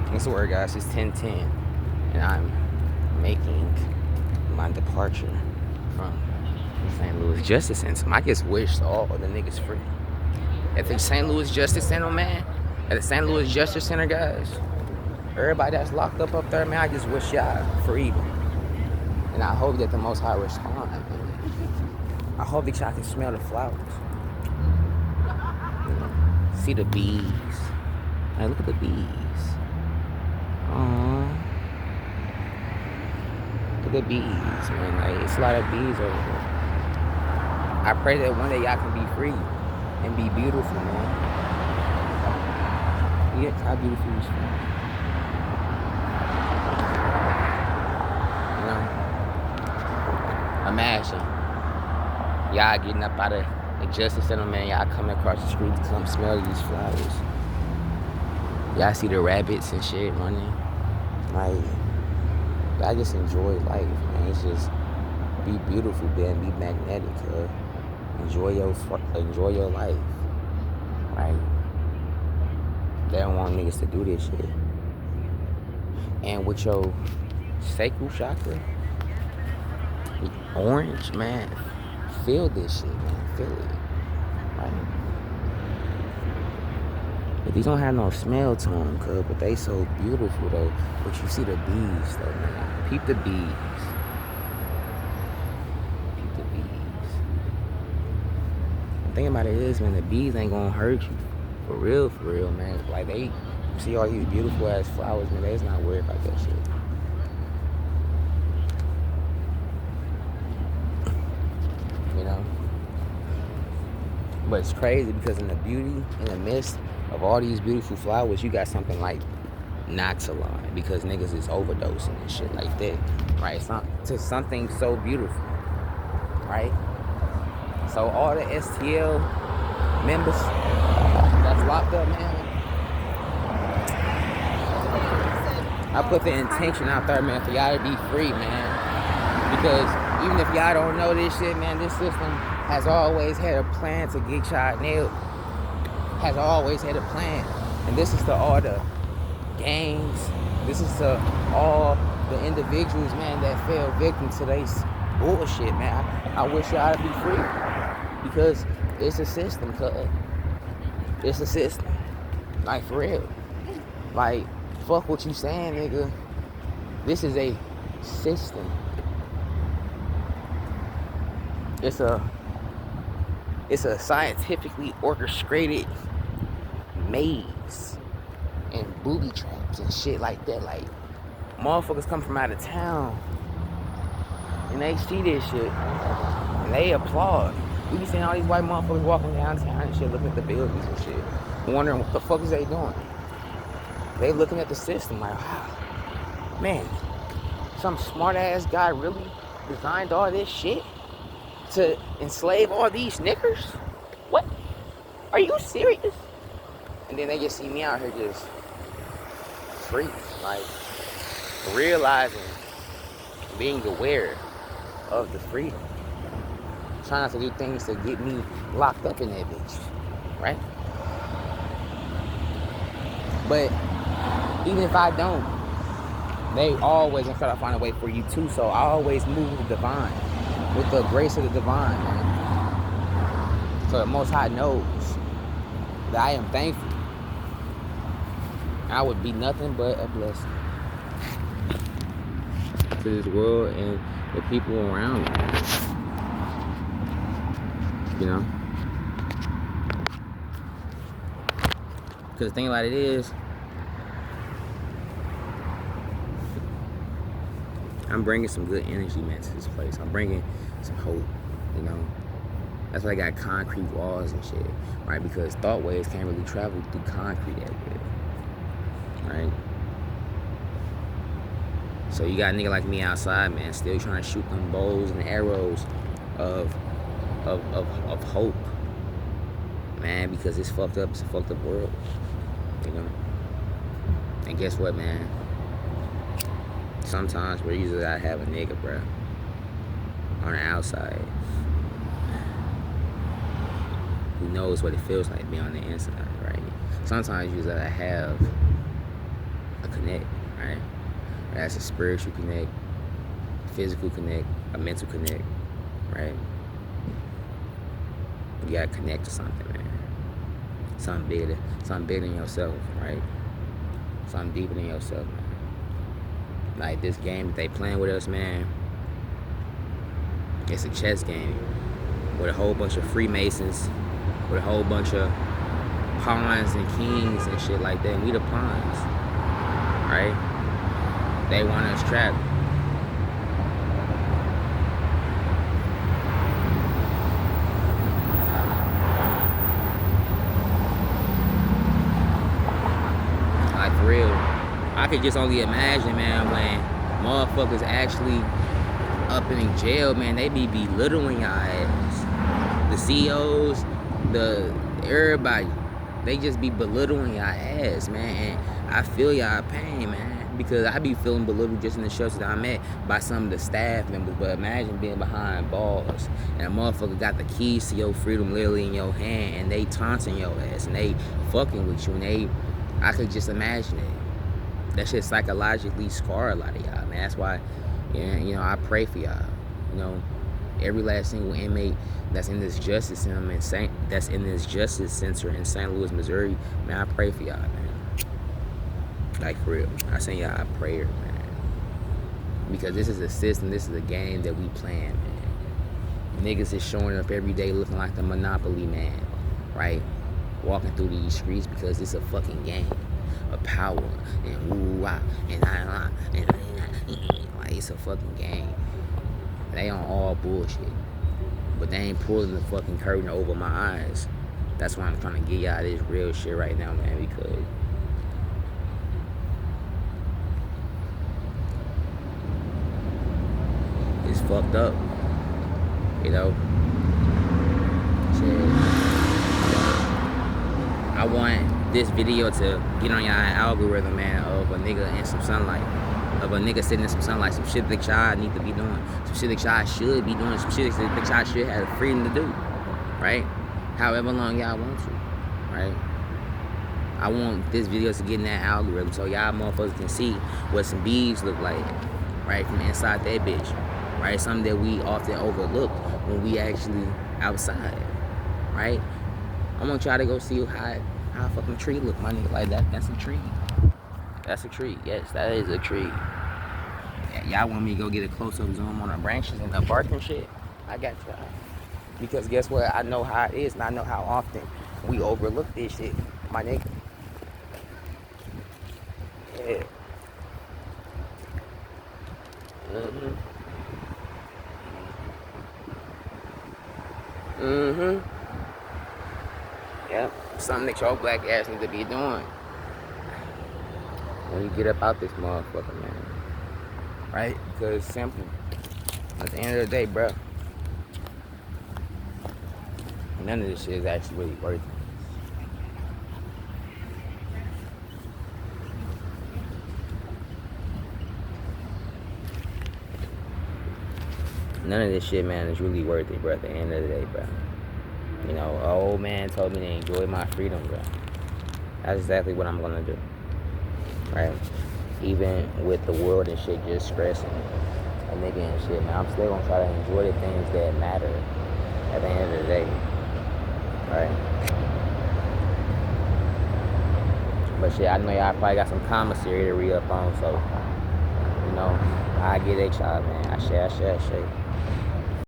What's the word, guys? It's 10:10, and I'm making my departure from the St. Louis Justice Center. I just wish all the niggas free. At the St. Louis Justice Center, man, at the St. Louis Justice Center, guys, everybody that's locked up there, man, I just wish y'all freedom. And I hope that the Most High respond, man. I hope that y'all can smell the flowers. You know, see the bees. Hey, look at the bees. Aww. Look at the bees, man. Like, it's a lot of bees over here. I pray that one day y'all can be free and be beautiful, man. Yeah, how beautiful is free. You know? Imagine y'all getting up out of the Justice Center, man. Y'all coming across the street to come smell these flowers. Y'all see the rabbits and shit running. Like, y'all just enjoy life, man. It's just be beautiful, man. Be magnetic, enjoy your life, right? They don't want niggas to do this shit. And with your sacral chakra, orange, man, feel this shit, man. Feel it, right? But these don't have no smell to them, but they so beautiful, though. But you see the bees, though, man. Peep the bees. Peep the bees. The thing about it is, man, the bees ain't gonna hurt you. For real, man. Like, they see all these beautiful ass flowers, man. They's not worried about that shit. You know? But it's crazy because in the beauty, in the midst of all these beautiful flowers, you got something like Noxalon, because niggas is overdosing and shit like that, right? It's not to something so beautiful, right? So all the STL members that's locked up, man, I put the intention out there, man, for y'all to be free, man. Because even if y'all don't know this shit, man, this system has always had a plan to get y'all nailed. Has always had a plan. And this is to all the gangs. This is to all the individuals, man, that fell victim to this bullshit, man. I wish y'all to be free. Because it's a system, cuz. It's a system. Like, for real. Like, fuck what you saying, nigga. This is a system. It's a scientifically orchestrated maze and booby traps and shit like that. Like, motherfuckers come from out of town and they see this shit and they applaud. We be seeing all these white motherfuckers walking downtown and shit, looking at the buildings and shit, wondering what the fuck is they doing. They looking at the system like, wow, man, some smart ass guy really designed all this shit to enslave all these niggas? What? Are you serious? And then they just see me out here just free, like realizing, being aware of the freedom. Trying not to do things to get me locked up in that bitch, right? But even if I don't, they always gonna try to find a way for you too. So I always move with the divine, with the grace of the divine, man. So the Most High knows that I am thankful. I would be nothing but a blessing to this world and the people around me. You know? Because the thing about it is, I'm bringing some good energy, man, to this place. I'm bringing some hope, you know? That's why I got concrete walls and shit, right? Because thought waves can't really travel through concrete that good, right? So you got a nigga like me outside, man, still trying to shoot them bows and arrows of hope, man, because it's fucked up. It's a fucked up world, you know? And guess what, man? Sometimes we're usually gotta have a nigga, bruh, on the outside who knows what it feels like to be on the inside, right? Sometimes you gotta have a connect, right? That's a spiritual connect, physical connect, a mental connect, right? You gotta connect to something, man. Something bigger than yourself, right? Something deeper than yourself, man. Like this game that they playing with us, man, it's a chess game with a whole bunch of Freemasons, with a whole bunch of pawns and kings and shit like that. And we the pawns, right? They want us trapped. Like for real, I could just only imagine, man, when motherfuckers actually up in jail, man, they be belittling y'all ass. The CEOs, everybody, they just be belittling y'all ass, man. And I feel y'all pain, man, because I be feeling belittled just in the shelter that I'm at by some of the staff members. But imagine being behind bars and a motherfucker got the keys to your freedom literally in your hand, and they taunting your ass and they fucking with you, and I could just imagine it. That shit psychologically scar a lot of y'all, man. That's why, you know, I pray for y'all. You know, every last single inmate that's in this justice center in St. Louis, Missouri, man, I pray for y'all, man. Like for real, I send y'all a prayer, man. Because this is a system, this is a game that we playing, man. Niggas is showing up every day looking like the Monopoly man, right? Walking through these streets because it's a fucking game of power and woo-wah and like it's a fucking game. They on all bullshit, but they ain't pulling the fucking curtain over my eyes. That's why I'm trying to get y'all this real shit right now, man, because it's fucked up, you know. Shit. I want this video to get on y'all algorithm, man, of a nigga in some sunlight. Of a nigga sitting in some sunlight. Some shit that y'all need to be doing. Some shit that y'all should be doing. Some shit that y'all should have the freedom to do. Right? However long y'all want to. Right? I want this video to get in that algorithm so y'all motherfuckers can see what some bees look like. Right? From inside that bitch. Right? Something that we often overlook when we actually outside. Right? I want y'all to go see how a fucking tree look, my nigga. Like that's a tree. That's a tree. Yes, that is a tree. Yeah, y'all want me to go get a close-up zoom on the branches and the bark and shit? I got y'all. Because guess what? I know how it is, and I know how often we overlook this shit, my nigga. Yeah. Yep. Something that your black ass need to be doing when you get up out this motherfucker, man. Right? Because it's simple. At the end of the day, bro, none of this shit is actually really worth it. None of this shit, man, is really worth it, bro, at the end of the day, bro. You know, an old man told me to enjoy my freedom, bro. That's exactly what I'm gonna do. Right? Even with the world and shit just stressing a nigga and shit, man, I'm still gonna try to enjoy the things that matter at the end of the day. Right? But shit, I know y'all probably got some commissary to re-up on, so, you know, I get at y'all, man. I share.